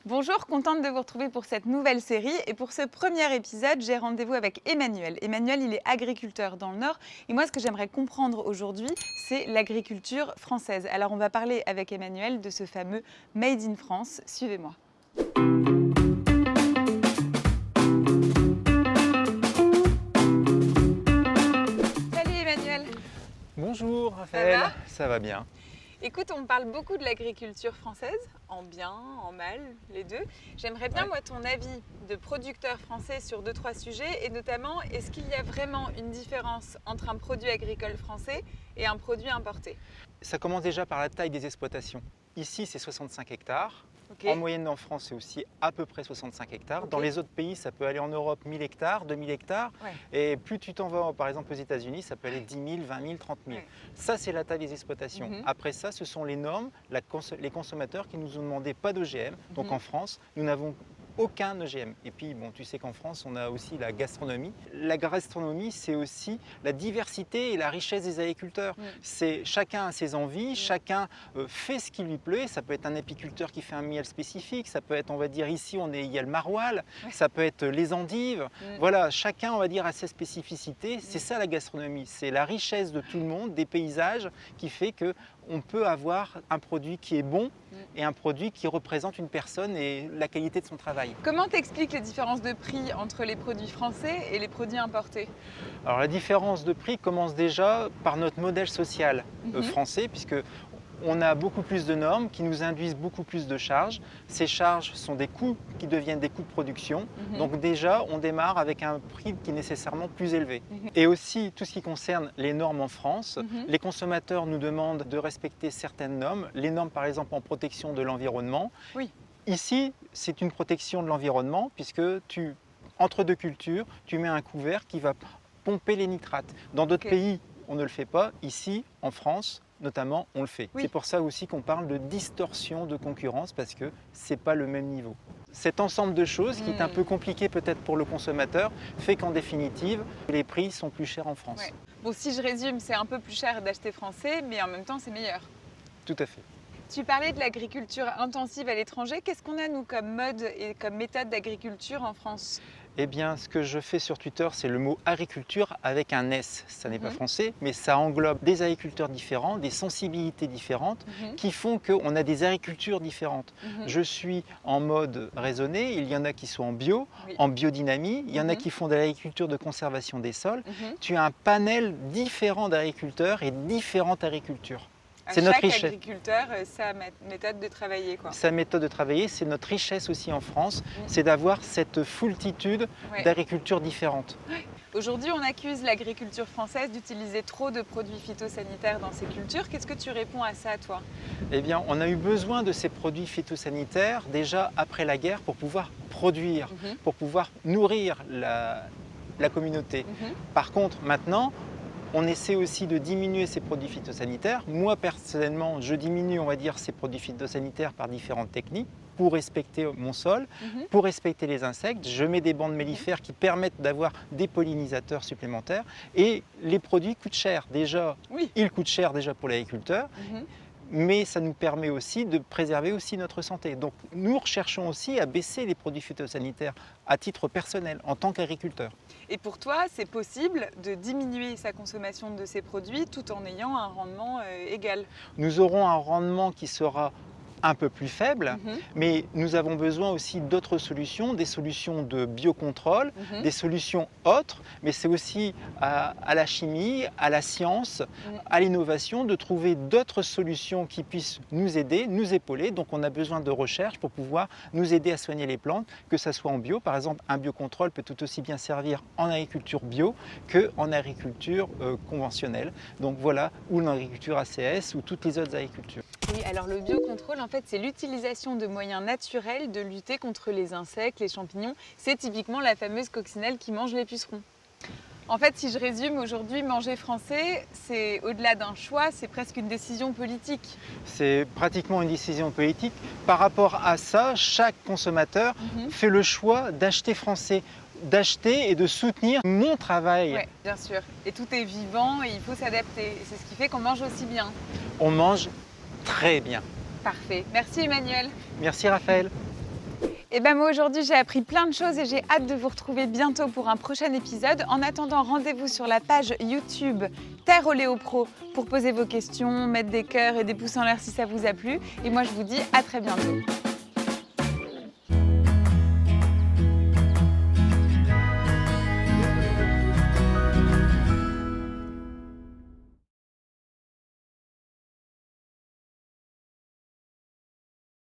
Bonjour, contente de vous retrouver pour cette nouvelle série. Et pour ce premier épisode, j'ai rendez-vous avec Emmanuel. Emmanuel, il est agriculteur dans le Nord. Et moi, ce que j'aimerais comprendre aujourd'hui, c'est l'agriculture française. Alors, on va parler avec Emmanuel de ce fameux Made in France. Suivez-moi. Salut Emmanuel. Bonjour Raphaël, va ça va bien. Écoute, on parle beaucoup de l'agriculture française, en bien, en mal, les deux. J'aimerais bien, moi, ton avis de producteur français sur 2-3 sujets, et notamment, est-ce qu'il y a vraiment une différence entre un produit agricole français et un produit importé? Ça commence déjà par la taille des exploitations. Ici, c'est 65 hectares. Ok. En moyenne en France, c'est aussi à peu près 65 hectares. Ok. Dans les autres pays, ça peut aller en Europe 1000 hectares, 2000 hectares. Ouais. Et plus tu t'en vas, par exemple aux États-Unis, ça peut aller 10 000, 20 000, 30 000. Ouais. Ça, c'est la taille des exploitations. Mhm. Après ça, ce sont les normes, les consommateurs qui nous ont demandé pas d'OGM. Donc Mhm. en France, nous n'avons aucun OGM. Et puis, bon, tu sais qu'en France, on a aussi la gastronomie. La gastronomie, c'est aussi la diversité et la richesse des agriculteurs. C'est chacun a ses envies, chacun fait ce qui lui plaît. Ça peut être un apiculteur qui fait un miel spécifique, ça peut être, on va dire, ici, il y a le maroilles, ça peut être les endives. Voilà, chacun, on va dire, a ses spécificités. C'est ça la gastronomie. C'est la richesse de tout le monde, des paysages, qui fait que on peut avoir un produit qui est bon et un produit qui représente une personne et la qualité de son travail. Comment t'expliques les différences de prix entre les produits français et les produits importés? Alors la différence de prix commence déjà par notre modèle social français, puisque on a beaucoup plus de normes qui nous induisent beaucoup plus de charges. Ces charges sont des coûts qui deviennent des coûts de production. Donc déjà, on démarre avec un prix qui est nécessairement plus élevé. Et aussi, tout ce qui concerne les normes en France, les consommateurs nous demandent de respecter certaines normes. Les normes, par exemple, en protection de l'environnement. Oui. Ici, c'est une protection de l'environnement puisque entre deux cultures, tu mets un couvert qui va pomper les nitrates. Dans d'autres pays, on ne le fait pas. Ici, en France, notamment, on le fait. Oui. C'est pour ça aussi qu'on parle de distorsion de concurrence parce que ce n'est pas le même niveau. Cet ensemble de choses, qui est un peu compliqué peut-être pour le consommateur, fait qu'en définitive, les prix sont plus chers en France. Ouais. Bon, si je résume, c'est un peu plus cher d'acheter français, mais en même temps, c'est meilleur. Tout à fait. Tu parlais de l'agriculture intensive à l'étranger. Qu'est-ce qu'on a, nous, comme mode et comme méthode d'agriculture en France? Eh bien, ce que je fais sur Twitter, c'est le mot agriculture avec un S. Ça n'est pas français, mais ça englobe des agriculteurs différents, des sensibilités différentes qui font qu'on a des agricultures différentes. Je suis en mode raisonné, il y en a qui sont en bio, en biodynamie, il y en a qui font de l'agriculture de conservation des sols. Tu as un panel différent d'agriculteurs et différentes agricultures. C'est notre richesse. Chaque agriculteur, sa méthode de travailler, quoi. Sa méthode de travailler, c'est notre richesse aussi en France, c'est d'avoir cette foultitude d'agricultures différentes. Aujourd'hui, on accuse l'agriculture française d'utiliser trop de produits phytosanitaires dans ses cultures. Qu'est-ce que tu réponds à ça, toi? Eh bien, on a eu besoin de ces produits phytosanitaires déjà après la guerre pour pouvoir produire, pour pouvoir nourrir la communauté. Par contre, maintenant, on essaie aussi de diminuer ces produits phytosanitaires. Moi, personnellement, je diminue, on va dire, ces produits phytosanitaires par différentes techniques pour respecter mon sol, pour respecter les insectes. Je mets des bandes mellifères qui permettent d'avoir des pollinisateurs supplémentaires. Et les produits coûtent cher. Déjà, ils coûtent cher déjà pour l'agriculteur. Mais ça nous permet aussi de préserver aussi notre santé. Donc nous recherchons aussi à baisser les produits phytosanitaires à titre personnel, en tant qu'agriculteur. Et pour toi, c'est possible de diminuer sa consommation de ces produits tout en ayant un rendement égal? Nous aurons un rendement qui sera un peu plus faible, mais nous avons besoin aussi d'autres solutions, des solutions de biocontrôle, des solutions autres, mais c'est aussi à la chimie, à la science, à l'innovation de trouver d'autres solutions qui puissent nous aider, nous épauler. Donc on a besoin de recherche pour pouvoir nous aider à soigner les plantes, que ce soit en bio. Par exemple, un biocontrôle peut tout aussi bien servir en agriculture bio qu'en agriculture conventionnelle. Donc voilà, ou l'agriculture ACS ou toutes les autres agricultures. Oui, alors le biocontrôle, en fait, c'est l'utilisation de moyens naturels de lutter contre les insectes, les champignons. C'est typiquement la fameuse coccinelle qui mange les pucerons. En fait, si je résume, aujourd'hui, manger français, c'est au-delà d'un choix, c'est presque une décision politique. C'est pratiquement une décision politique. Par rapport à ça, chaque consommateur fait le choix d'acheter français, d'acheter et de soutenir mon travail. Oui, bien sûr. Et tout est vivant et il faut s'adapter. C'est ce qui fait qu'on mange aussi bien. On mange très bien. Parfait. Merci Emmanuel. Merci Raphaël. Et ben moi aujourd'hui j'ai appris plein de choses et j'ai hâte de vous retrouver bientôt pour un prochain épisode. En attendant, rendez-vous sur la page YouTube Terre Oléo Pro pour poser vos questions, mettre des cœurs et des pouces en l'air si ça vous a plu. Et moi je vous dis à très bientôt.